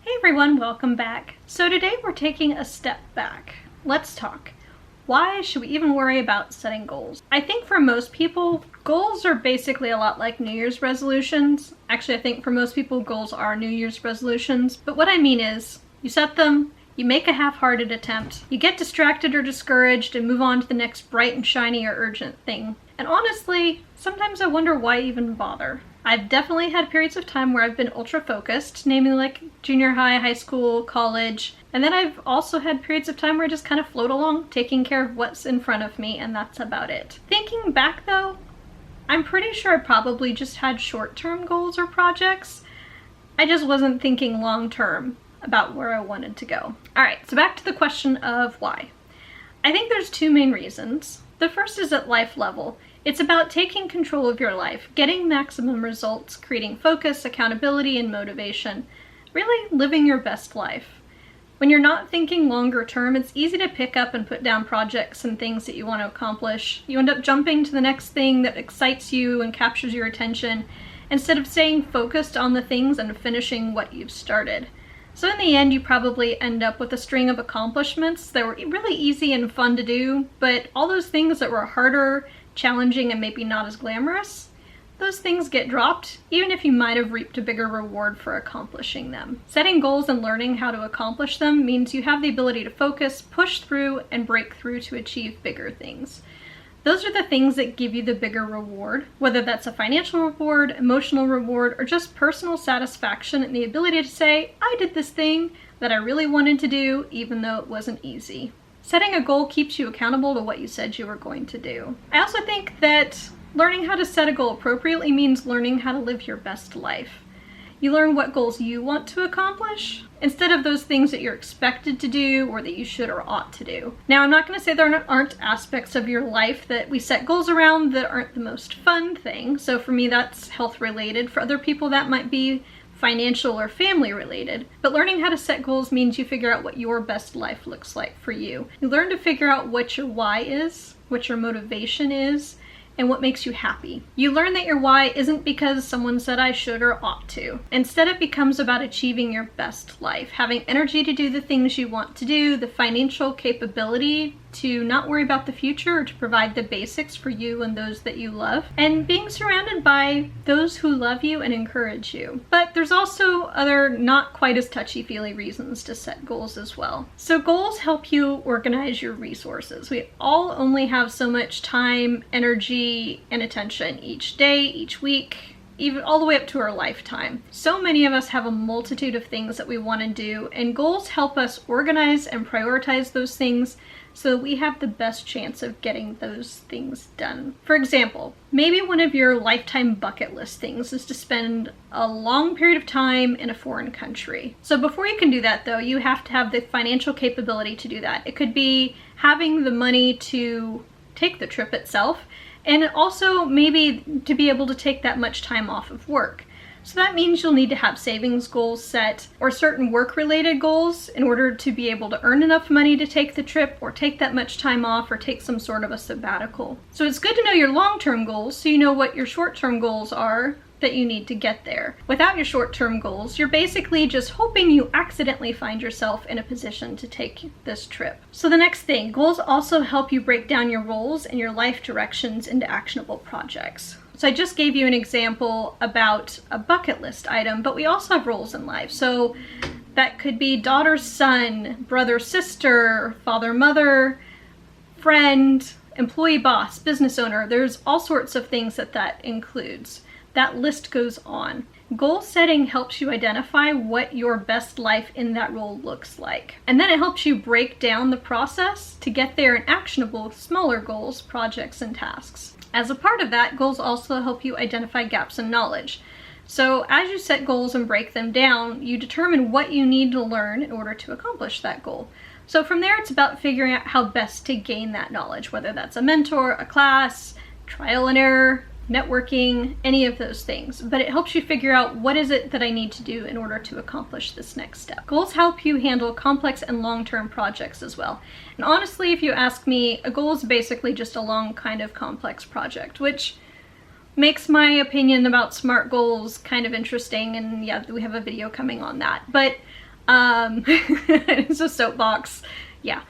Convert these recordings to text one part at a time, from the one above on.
Hey everyone, welcome back. So today we're taking a step back. Let's talk. Why should we even worry about setting goals? I think for most people, goals are basically a lot like New Year's resolutions. Actually, I think for most people, goals are New Year's resolutions. But what I mean is, you set them, you make a half-hearted attempt, you get distracted or discouraged and move on to the next bright and shiny or urgent thing. And honestly, sometimes I wonder why even bother. I've definitely had periods of time where I've been ultra focused, namely like junior high, high school, college, and then I've also had periods of time where I just kind of float along, taking care of what's in front of me, and that's about it. Thinking back though, I'm pretty sure I probably just had short-term goals or projects. I just wasn't thinking long-term about where I wanted to go. Alright, so back to the question of why. I think there's two main reasons. The first is at life level. It's about taking control of your life, getting maximum results, creating focus, accountability, and motivation. Really living your best life. When you're not thinking longer term, it's easy to pick up and put down projects and things that you want to accomplish. You end up jumping to the next thing that excites you and captures your attention, instead of staying focused on the things and finishing what you've started. So in the end, you probably end up with a string of accomplishments that were really easy and fun to do, but all those things that were harder, challenging, and maybe not as glamorous, those things get dropped, even if you might have reaped a bigger reward for accomplishing them. Setting goals and learning how to accomplish them means you have the ability to focus, push through, and break through to achieve bigger things. Those are the things that give you the bigger reward, whether that's a financial reward, emotional reward, or just personal satisfaction and the ability to say, I did this thing that I really wanted to do, even though it wasn't easy. Setting a goal keeps you accountable to what you said you were going to do. I also think that learning how to set a goal appropriately means learning how to live your best life. You learn what goals you want to accomplish, instead of those things that you're expected to do or that you should or ought to do. Now, I'm not going to say there aren't aspects of your life that we set goals around that aren't the most fun thing. So for me, that's health related. For other people, that might be financial or family related. But learning how to set goals means you figure out what your best life looks like for you. You learn to figure out what your why is, what your motivation is, and what makes you happy. You learn that your why isn't because someone said I should or ought to. Instead, it becomes about achieving your best life, having energy to do the things you want to do, the financial capability to not worry about the future or to provide the basics for you and those that you love, and being surrounded by those who love you and encourage you. But there's also other not quite as touchy-feely reasons to set goals as well. So goals help you organize your resources. We all only have so much time, energy, and attention each day, each week, even all the way up to our lifetime. So many of us have a multitude of things that we want to do, and goals help us organize and prioritize those things so we have the best chance of getting those things done. For example, maybe one of your lifetime bucket list things is to spend a long period of time in a foreign country. So before you can do that though, you have to have the financial capability to do that. It could be having the money to take the trip itself, and also maybe to be able to take that much time off of work. So that means you'll need to have savings goals set or certain work-related goals in order to be able to earn enough money to take the trip or take that much time off or take some sort of a sabbatical. So it's good to know your long-term goals so you know what your short-term goals are that you need to get there. Without your short-term goals, you're basically just hoping you accidentally find yourself in a position to take this trip. So the next thing, goals also help you break down your roles and your life directions into actionable projects. So I just gave you an example about a bucket list item, but we also have roles in life. So that could be daughter, son, brother, sister, father, mother, friend, employee, boss, business owner. There's all sorts of things that includes. That list goes on. Goal setting helps you identify what your best life in that role looks like. And then it helps you break down the process to get there in actionable, smaller goals, projects, and tasks. As a part of that, goals also help you identify gaps in knowledge. So as you set goals and break them down, you determine what you need to learn in order to accomplish that goal. So from there, it's about figuring out how best to gain that knowledge, whether that's a mentor, a class, trial and error, networking, any of those things. But it helps you figure out what is it that I need to do in order to accomplish this next step. Goals help you handle complex and long-term projects as well. And honestly, if you ask me, a goal is basically just a long kind of complex project, which makes my opinion about SMART goals kind of interesting, and yeah, we have a video coming on that. But It's a soapbox. Yeah.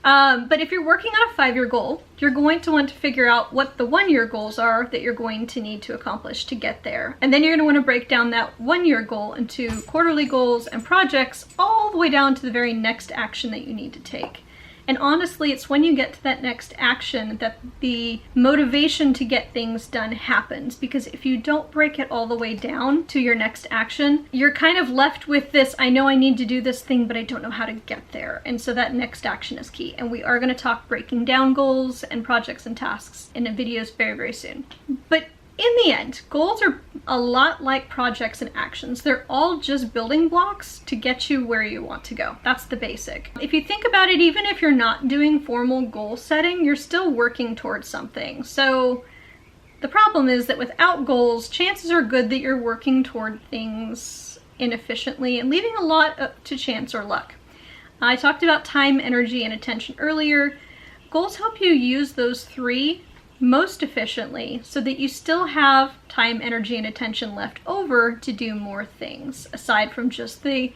But if you're working on a 5-year goal, you're going to want to figure out what the 1-year goals are that you're going to need to accomplish to get there. And then you're going to want to break down that 1-year goal into quarterly goals and projects all the way down to the very next action that you need to take. And honestly, it's when you get to that next action that the motivation to get things done happens. Because if you don't break it all the way down to your next action, you're kind of left with this, I know I need to do this thing, but I don't know how to get there. And so that next action is key. And we are going to talk breaking down goals and projects and tasks in videos very, very soon. But in the end, goals are a lot like projects and actions. They're all just building blocks to get you where you want to go. That's the basic. If you think about it, even if you're not doing formal goal setting, you're still working towards something. So the problem is that without goals, chances are good that you're working toward things inefficiently and leaving a lot up to chance or luck. I talked about time, energy, and attention earlier. Goals help you use those 3 most efficiently so that you still have time, energy, and attention left over to do more things aside from just the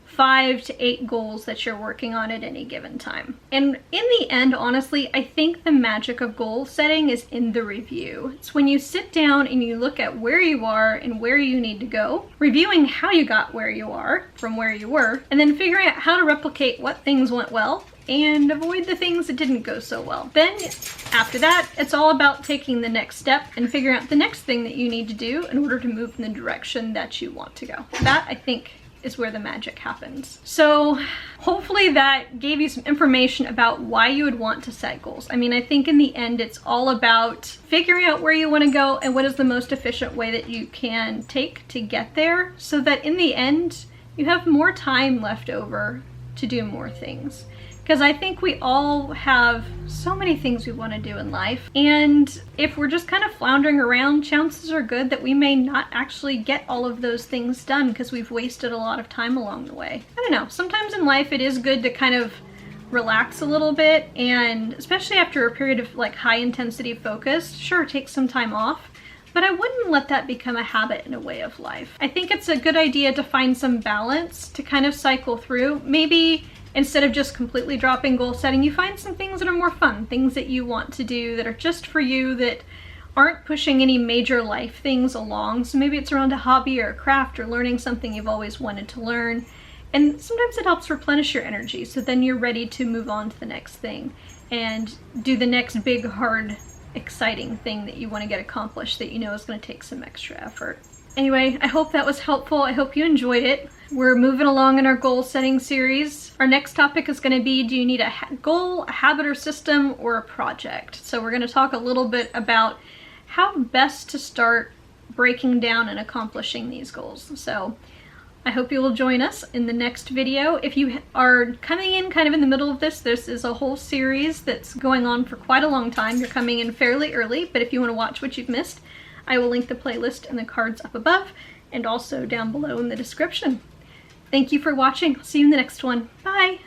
5 to 8 goals that you're working on at any given time. And in the end, honestly, I think the magic of goal setting is in the review. It's when you sit down and you look at where you are and where you need to go, reviewing how you got where you are from where you were, and then figuring out how to replicate what things went well and avoid the things that didn't go so well. Then after that, it's all about taking the next step and figuring out the next thing that you need to do in order to move in the direction that you want to go. That, I think, is where the magic happens. So hopefully that gave you some information about why you would want to set goals. I mean, I think in the end, it's all about figuring out where you want to go and what is the most efficient way that you can take to get there so that in the end, you have more time left over to do more things. Because I think we all have so many things we want to do in life. And if we're just kind of floundering around, chances are good that we may not actually get all of those things done because we've wasted a lot of time along the way. I don't know, sometimes in life it is good to kind of relax a little bit, and especially after a period of like high intensity focus, sure, take some time off. But I wouldn't let that become a habit and a way of life. I think it's a good idea to find some balance to kind of cycle through. Maybe instead of just completely dropping goal setting, you find some things that are more fun, things that you want to do that are just for you, that aren't pushing any major life things along. So maybe it's around a hobby or a craft or learning something you've always wanted to learn. And sometimes it helps replenish your energy, so then you're ready to move on to the next thing and do the next big, hard, exciting thing that you want to get accomplished that you know is going to take some extra effort. Anyway, I hope that was helpful. I hope you enjoyed it. We're moving along in our goal setting series. Our next topic is going to be, do you need a goal, a habit or system, or a project? So we're going to talk a little bit about how best to start breaking down and accomplishing these goals. So I hope you will join us in the next video. If you are coming in kind of in the middle of this is a whole series that's going on for quite a long time. You're coming in fairly early, but if you want to watch what you've missed, I will link the playlist and the cards up above and also down below in the description. Thank you for watching. See you in the next one. Bye!